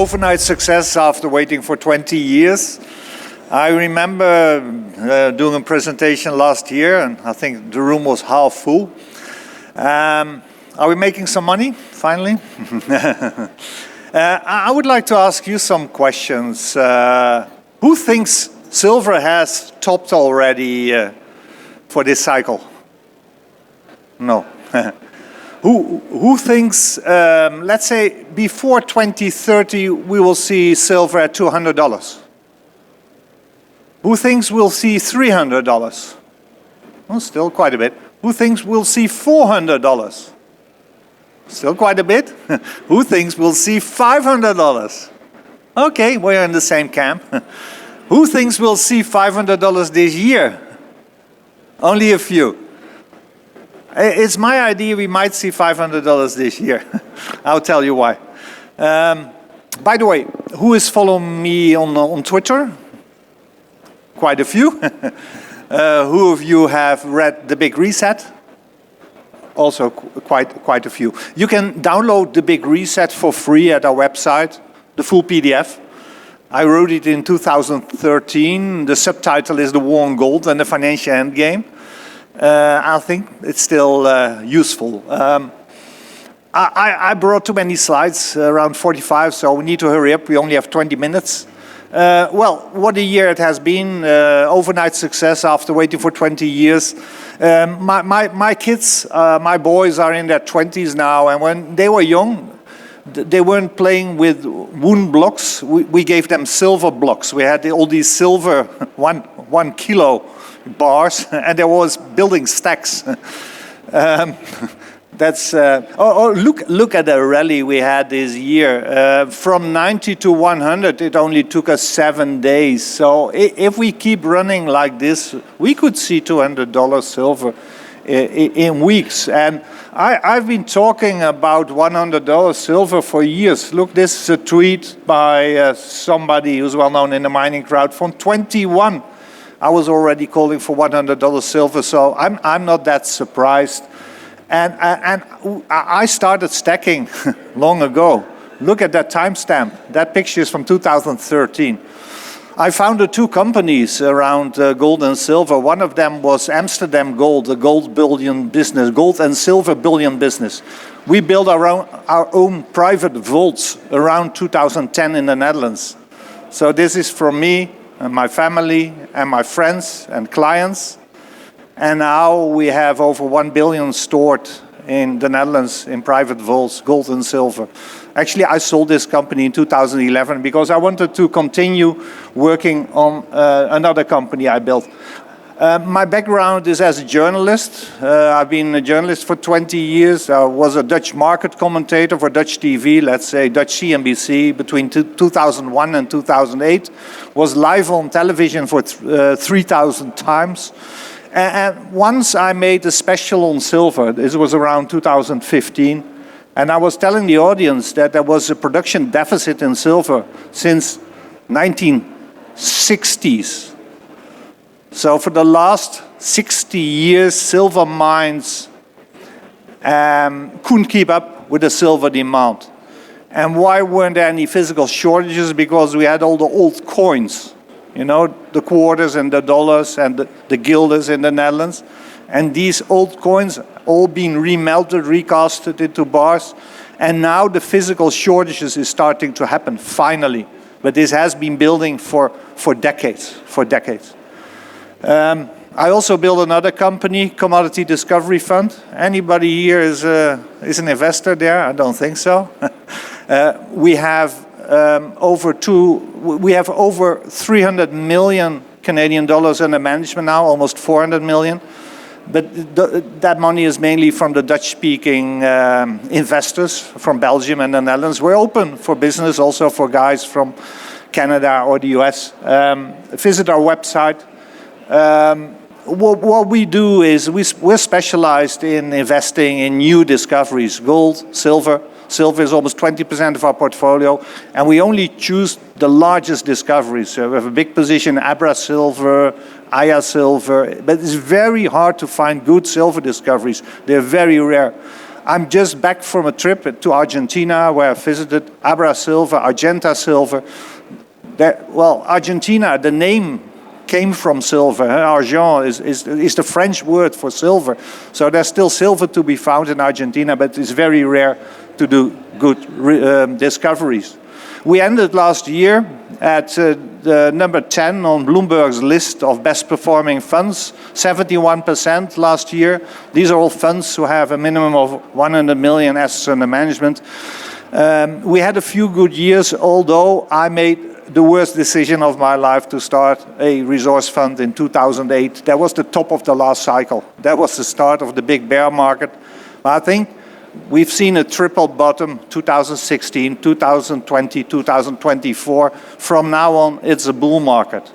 overnight success after waiting for 20 years. I remember doing a presentation last year, and I think the room was half full. Are we making some money, finally? I would like to ask you some questions. Who thinks silver has topped already for this cycle? No. Who thinks, let's say, before 2030, we will see silver at $200? Who thinks we'll see $300? Well, still quite a bit. Who thinks we'll see $400? Still quite a bit. Who thinks we'll see $500? Okay, we're in the same camp. Who thinks we'll see $500 this year? Only a few. It's my idea we might see $500 this year. I'll tell you why. By the way, who is following me on Twitter? Quite a few. Who of you have read The Big Reset? Also quite a few. You can download The Big Reset for free at our website, the full PDF. I wrote it in 2013. The subtitle is The War on Gold and the Financial Endgame. I think it's still useful. I brought too many slides, around 45, so we need to hurry up. We only have 20 minutes. Well, what a year it has been. Overnight success after waiting for 20 years. My kids, my boys are in their 20s now, and when they were young, they weren't playing with wooden blocks. We gave them silver blocks. We had all these silver 1 kilo bars, and there was building stacks. Look at the rally we had this year. From 90 to 100, it only took us 7 days. So if we keep running like this, we could see $200 silver in weeks. And I've been talking about $100 silver for years. Look, this is a tweet by somebody who's well known in the mining crowd from 21. I was already calling for $100 silver, so I'm not that surprised. And I started stacking long ago. Look at that timestamp. That picture is from 2013. I founded 2 companies around gold and silver. One of them was Amsterdam Gold, a gold bullion business, gold and silver bullion business. We built our own private vaults around 2010 in the Netherlands. So this is from me and my family and my friends and clients. And now we have over 1 billion stored in the Netherlands in private vaults, gold and silver. Actually, I sold this company in 2011 because I wanted to continue working on another company I built. My background is as a journalist. I've been a journalist for 20 years. I was a Dutch market commentator for Dutch TV, let's say Dutch CNBC, between 2001 and 2008. Was live on television for 3,000 times. And once I made a special on silver. This was around 2015. And I was telling the audience that there was a production deficit in silver since 1960s. So for the last 60 years, silver mines couldn't keep up with the silver demand. And why weren't there any physical shortages? Because we had all the old coins, you know, the quarters and the dollars and the guilders in the Netherlands. And these old coins all being remelted, recasted into bars. And now the physical shortages is starting to happen, finally. But this has been building for decades. I also built another company, Commodity Discovery Fund. Anybody here is an investor there? I don't think so. We have over 300 million Canadian dollars under management now, almost 400 million. But that money is mainly from the Dutch-speaking investors from Belgium and the Netherlands. We're open for business also for guys from Canada or the US. Visit our website. What we do is we're specialized in investing in new discoveries, gold, silver. Silver is almost 20% of our portfolio, and we only choose the largest discoveries. So we have a big position in Abra Silver, Aya Silver, but it's very hard to find good silver discoveries. They're very rare. I'm just back from a trip to Argentina where I visited Abra silver, Argenta silver. Well, Argentina, the name came from silver. Argent is the French word for silver. So there's still silver to be found in Argentina, but it's very rare to do good discoveries. We ended last year at the number 10 on Bloomberg's list of best performing funds, 71% last year. These are all funds who have a minimum of 100 million assets under management. We had a few good years, although I made the worst decision of my life to start a resource fund in 2008. That was the top of the last cycle. That was the start of the big bear market. I think we've seen a triple bottom, 2016, 2020, 2024. From now on, it's a bull market.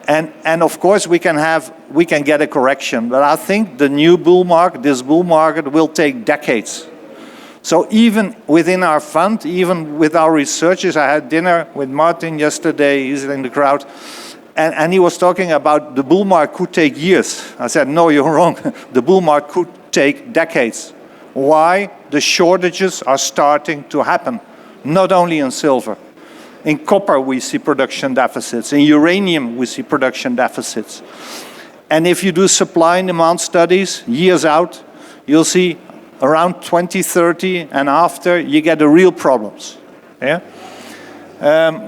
And of course, we can get a correction. But I think the new bull market, this bull market, will take decades. So even within our fund, even with our researchers, I had dinner with Martin yesterday, he's in the crowd, and he was talking about the bull market could take years. I said, no, you're wrong. The bull market could take decades. Why? The shortages are starting to happen, not only in silver. In copper, we see production deficits. In uranium, we see production deficits. And if you do supply and demand studies, years out, you'll see around 2030 and after, you get the real problems. Yeah?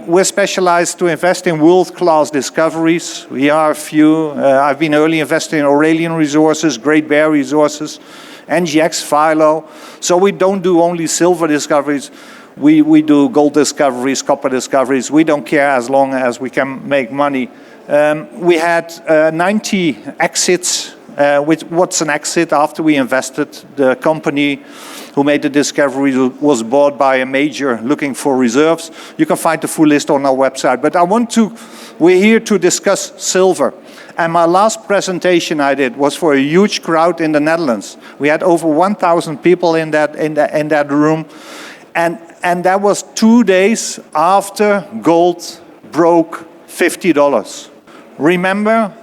We're specialized to invest in world-class discoveries. We are a few. I've been early investing in Aurelian Resources, Great Bear Resources, NGX, Philo. So we don't do only silver discoveries. We do gold discoveries, copper discoveries. We don't care as long as we can make money. We had 90 exits. What's an exit? After we invested, the company who made the discovery was bought by a major looking for reserves. You can find the full list on our website. But we're here to discuss silver. And my last presentation I did was for a huge crowd in the Netherlands. We had over 1,000 people in that room. And that was 2 days after gold broke $50. Remember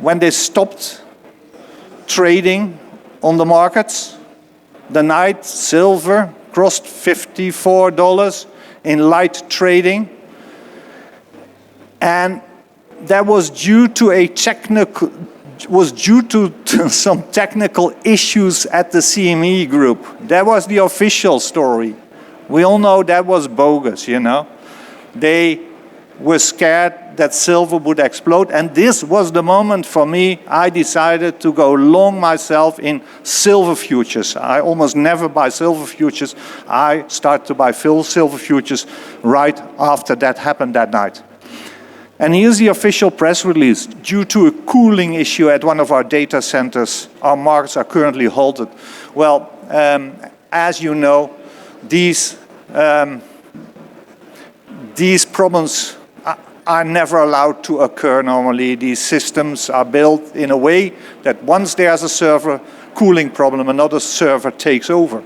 when they stopped trading on the markets? The night silver crossed $54 in light trading. And that was due to some technical issues at the CME group. That was the official story. We all know that was bogus, you know. They were scared that silver would explode, and this was the moment for me. I decided to go long myself in silver futures. I almost never buy silver futures. I start to buy silver futures right after that happened that night. And here's the official press release. Due to a cooling issue at one of our data centers, our markets are currently halted. Well, as you know, these problems are never allowed to occur normally. These systems are built in a way that once there's a server cooling problem, another server takes over.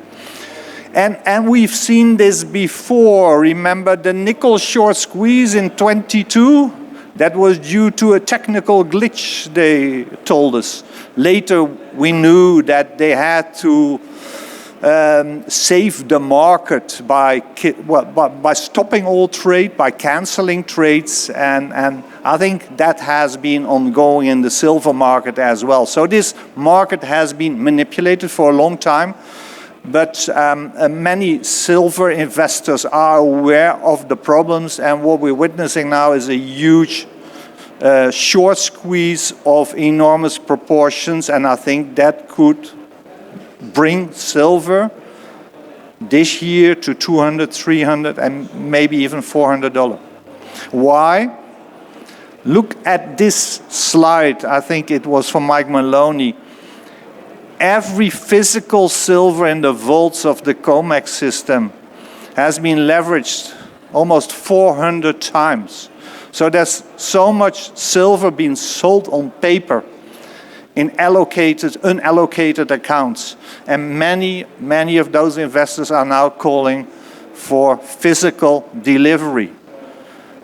And we've seen this before. Remember the nickel short squeeze in 22? That was due to a technical glitch, they told us. Later, we knew that they had to save the market by stopping all trade, by canceling trades, and I think that has been ongoing in the silver market as well. So this market has been manipulated for a long time, but many silver investors are aware of the problems, and what we're witnessing now is a huge short squeeze of enormous proportions, and I think that could bring silver this year to $200, $300, and maybe even $400. Why? Look at this slide. I think it was from Mike Maloney. Every physical silver in the vaults of the COMEX system has been leveraged almost 400 times. So there's so much silver being sold on paper in unallocated accounts. And many of those investors are now calling for physical delivery.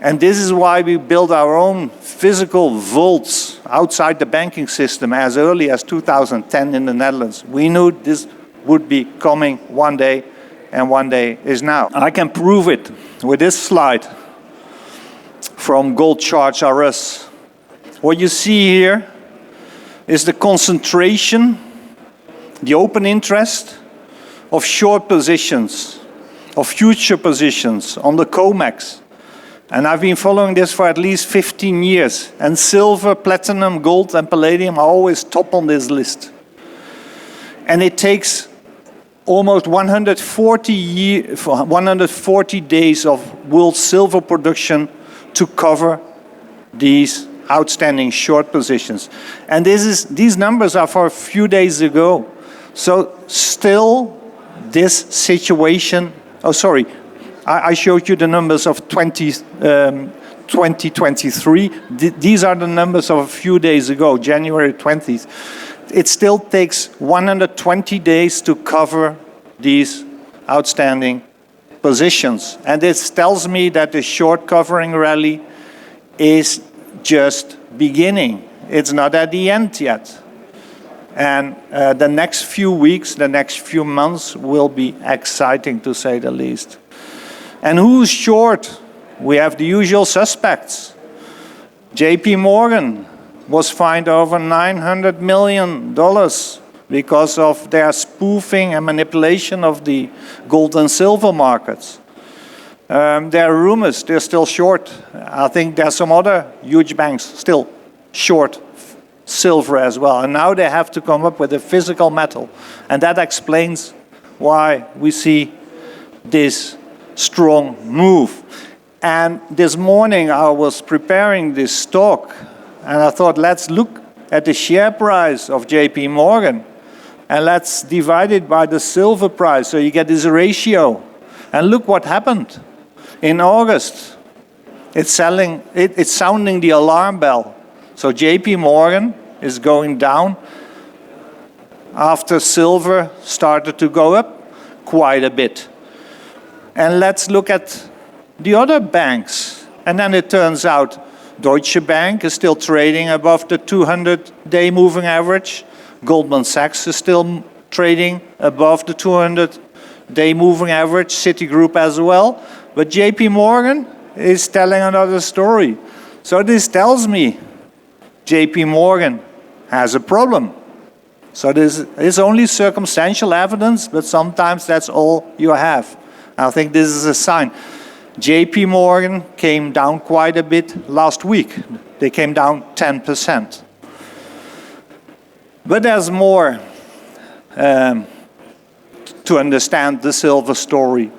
And this is why we built our own physical vaults outside the banking system as early as 2010 in the Netherlands. We knew this would be coming one day, and one day is now. I can prove it with this slide from Gold Charts R Us. What you see here is the concentration, the open interest of short positions, of future positions on the COMEX. And I've been following this for at least 15 years. And silver, platinum, gold, and palladium are always top on this list. And it takes almost 140 days of world silver production to cover these outstanding short positions. And these numbers are for a few days ago. So still this situation, I showed you the numbers of 2023. These are the numbers of a few days ago, January 20th. It still takes 120 days to cover these outstanding positions. And this tells me that the short covering rally is just beginning. It's not at the end yet. And the next few weeks, the next few months will be exciting, to say the least. And who's short? We have the usual suspects. JP Morgan was fined over $900 million because of their spoofing and manipulation of the gold and silver markets. There are rumors they're still short. I think there are some other huge banks still short silver as well. And now they have to come up with a physical metal. And that explains why we see this strong move. And this morning I was preparing this talk, and I thought, let's look at the share price of JP Morgan, and let's divide it by the silver price, so you get this ratio. And look what happened. In August, it's sounding the alarm bell. So JP Morgan is going down after silver started to go up quite a bit. And let's look at the other banks. And then it turns out Deutsche Bank is still trading above the 200-day moving average. Goldman Sachs is still trading above the 200-day moving average. Citigroup as well. But JP Morgan is telling another story. So this tells me JP Morgan has a problem. So this is only circumstantial evidence, but sometimes that's all you have. I think this is a sign. JP Morgan came down quite a bit last week. They came down 10%. But there's more to understand the silver story.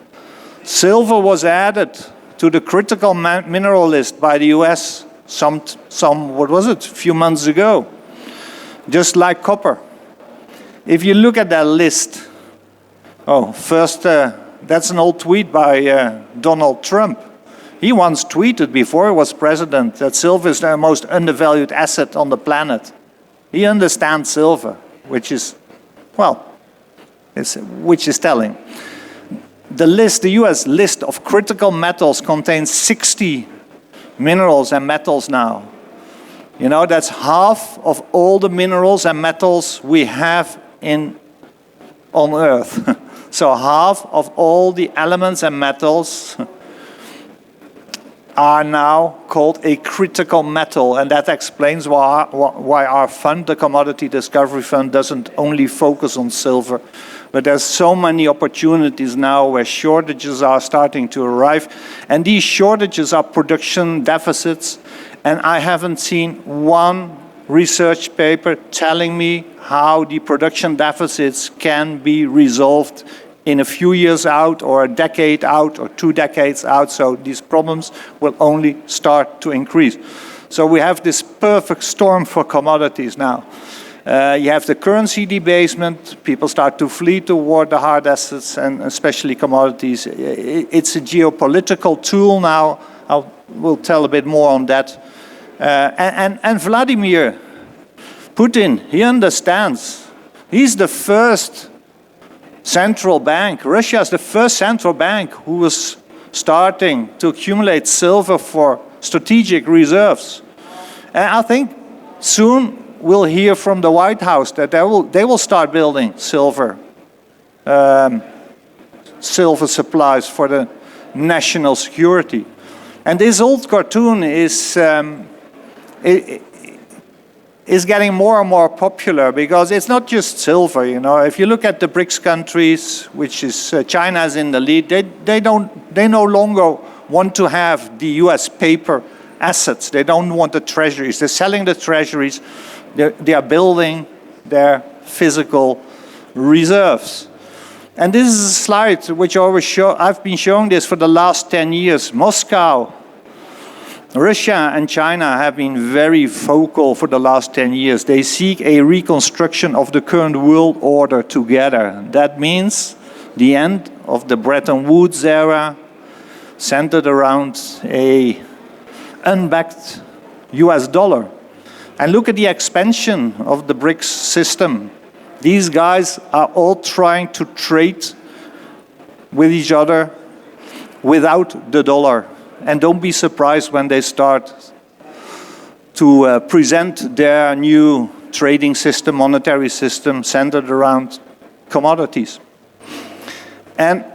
Silver was added to the critical mineral list by the US a few months ago, just like copper. If you look at that list, that's an old tweet by Donald Trump. He once tweeted before he was president that silver is the most undervalued asset on the planet. He understands silver, which is telling. The US list of critical metals contains 60 minerals and metals now. You know, that's half of all the minerals and metals we have on Earth. So half of all the elements and metals are now called a critical metal, and that explains why our fund, the Commodity Discovery Fund, doesn't only focus on silver. But there's so many opportunities now where shortages are starting to arrive, and these shortages are production deficits, and I haven't seen one research paper telling me how the production deficits can be resolved in a few years out, or a decade out, or 2 decades out. So these problems will only start to increase. So we have this perfect storm for commodities now. You have the currency debasement, people start to flee toward the hard assets, and especially commodities. It's a geopolitical tool now. We'll tell a bit more on that. And Vladimir Putin, he understands. He's the first central bank. Russia is the first central bank who was starting to accumulate silver for strategic reserves. And I think soon we'll hear from the White House that they will start building silver silver supplies for the national security. And this old cartoon is getting more and more popular because it's not just silver, you know. If you look at the BRICS countries, which is China's in the lead, they no longer want to have the US paper assets. They don't want the treasuries. They're selling the treasuries. They are building their physical reserves. And this is a slide which I always show. I've been showing this for the last 10 years. Moscow, Russia and China have been very vocal for the last 10 years. They seek a reconstruction of the current world order together. That means the end of the Bretton Woods era, centered around a unbacked US dollar. And look at the expansion of the BRICS system. These guys are all trying to trade with each other without the dollar. And don't be surprised when they start to present their new trading system, monetary system, centered around commodities. And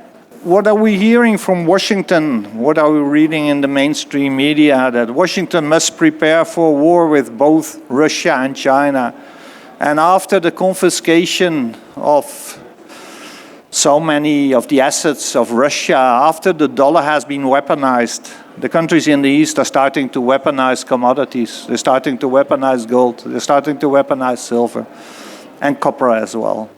what are we hearing from Washington? What are we reading in the mainstream media? That Washington must prepare for a war with both Russia and China. And after the confiscation of so many of the assets of Russia, after the dollar has been weaponized, the countries in the East are starting to weaponize commodities. They're starting to weaponize gold. They're starting to weaponize silver and copper as well.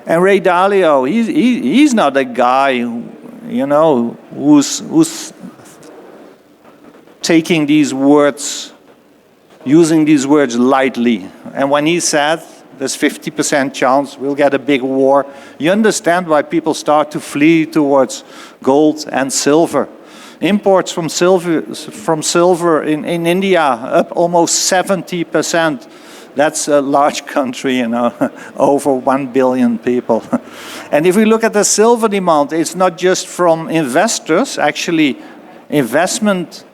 And Ray Dalio, he's not a guy, you know, who's taking these words, using these words lightly. And when he said there's 50% chance we'll get a big war, you understand why people start to flee towards gold and silver. Imports from silver in India up almost 70%. That's a large country, you know, over 1 billion people. And if we look at the silver demand, it's not just from investors. Actually, investment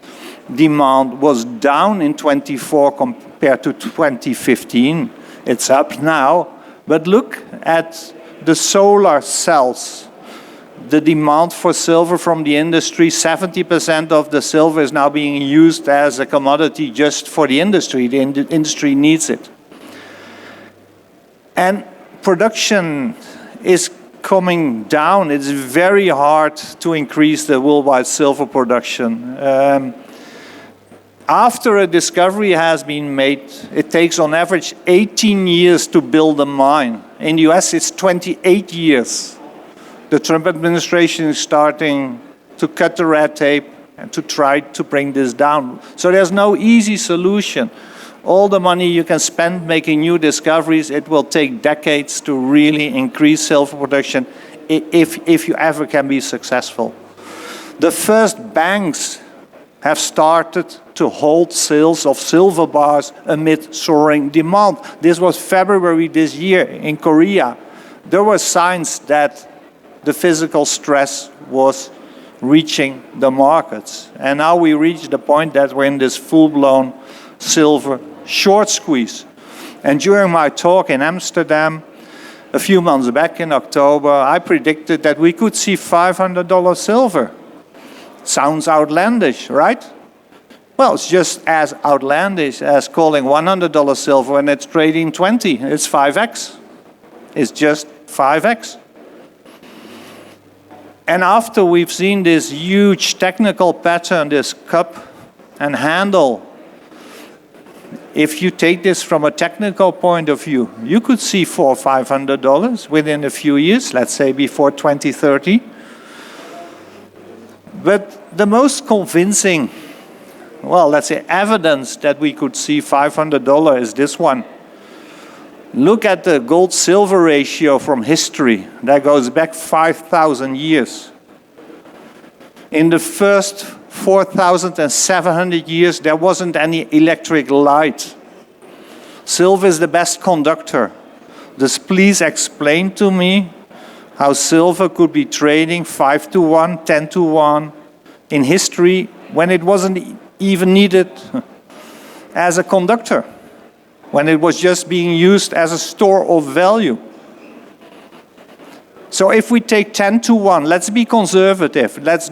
demand was down in 24 compared to 2015. It's up now. But look at the solar cells. The demand for silver from the industry, 70% of the silver is now being used as a commodity just for the industry. The industry needs it. And production is coming down. It's very hard to increase the worldwide silver production. After a discovery has been made, it takes on average 18 years to build a mine. In the US, it's 28 years. The Trump administration is starting to cut the red tape and to try to bring this down. So there's no easy solution. All the money you can spend making new discoveries, it will take decades to really increase silver production if you ever can be successful. The first banks have started to hold sales of silver bars amid soaring demand. This was February this year in Korea. There were signs that the physical stress was reaching the markets. And now we reach the point that we're in this full-blown silver short squeeze. And during my talk in Amsterdam, a few months back in October, I predicted that we could see $500 silver. Sounds outlandish, right? Well, it's just as outlandish as calling $100 silver when it's trading 20. It's 5x. It's just 5x. And after we've seen this huge technical pattern, this cup and handle, if you take this from a technical point of view, you could see $400 or $500 within a few years, let's say before 2030. But the most convincing, well, let's say evidence that we could see $500 is this one. Look at the gold-silver ratio from history. That goes back 5,000 years. In the first 4,700 years, there wasn't any electric light. Silver is the best conductor. Just please explain to me how silver could be trading 5 to 1, 10 to 1 in history when it wasn't even needed as a conductor, when it was just being used as a store of value. So if we take 10 to 1, let's be conservative. Let's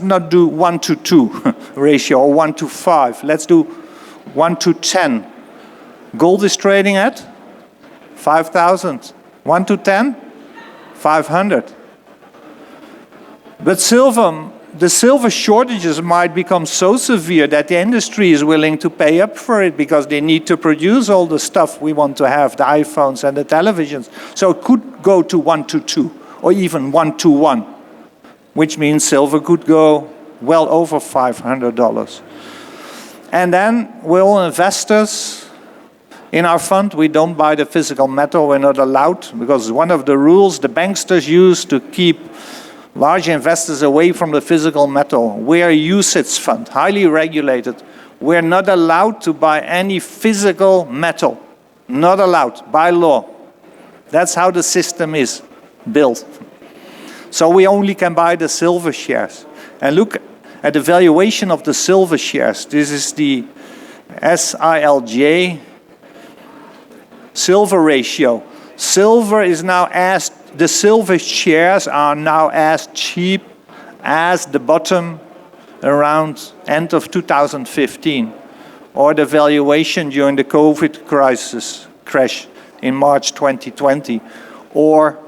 not do 1 to 2 ratio or 1 to 5. Let's do 1 to 10. Gold is trading at 5,000. 1 to 10, 500. But the silver shortages might become so severe that the industry is willing to pay up for it because they need to produce all the stuff we want to have, the iPhones and the televisions. So it could go to 1 to 2 or even 1 to 1, which means silver could go well over $500. And then will investors in our fund, we don't buy the physical metal, we're not allowed, because one of the rules the banksters use to keep large investors away from the physical metal. We're a UCITS fund, highly regulated. We're not allowed to buy any physical metal. Not allowed, by law. That's how the system is built. So we only can buy the silver shares. And look at the valuation of the silver shares. This is the SILJ silver ratio. Silver is now the silver shares are now as cheap as the bottom around end of 2015, or the valuation during the COVID crash in March 2020, or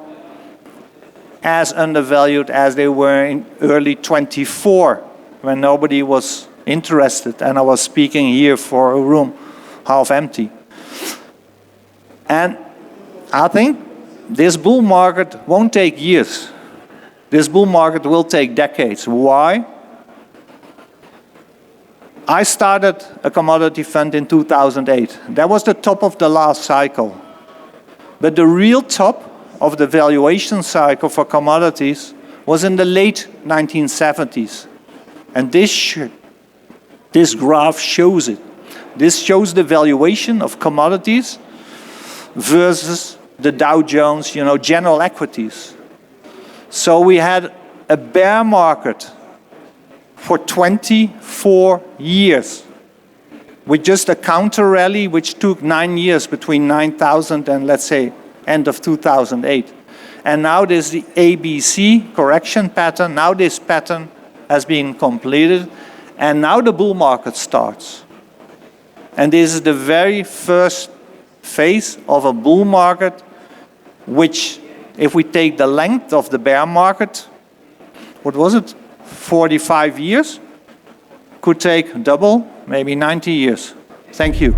as undervalued as they were in early 24, when nobody was interested, and I was speaking here for a room half empty. And I think this bull market won't take years. This bull market will take decades. Why? I started a commodity fund in 2008. That was the top of the last cycle. But the real top of the valuation cycle for commodities was in the late 1970s. And this graph shows it. This shows the valuation of commodities versus the Dow Jones, general equities. So we had a bear market for 24 years with just a counter rally which took 9 years between 9,000 and, let's say, end of 2008. And now there's the ABC correction pattern. Now this pattern has been completed, and now the bull market starts. And this is the very first phase of a bull market, which, if we take the length of the bear market, what was it, 45 years, could take double, maybe 90 years. Thank you.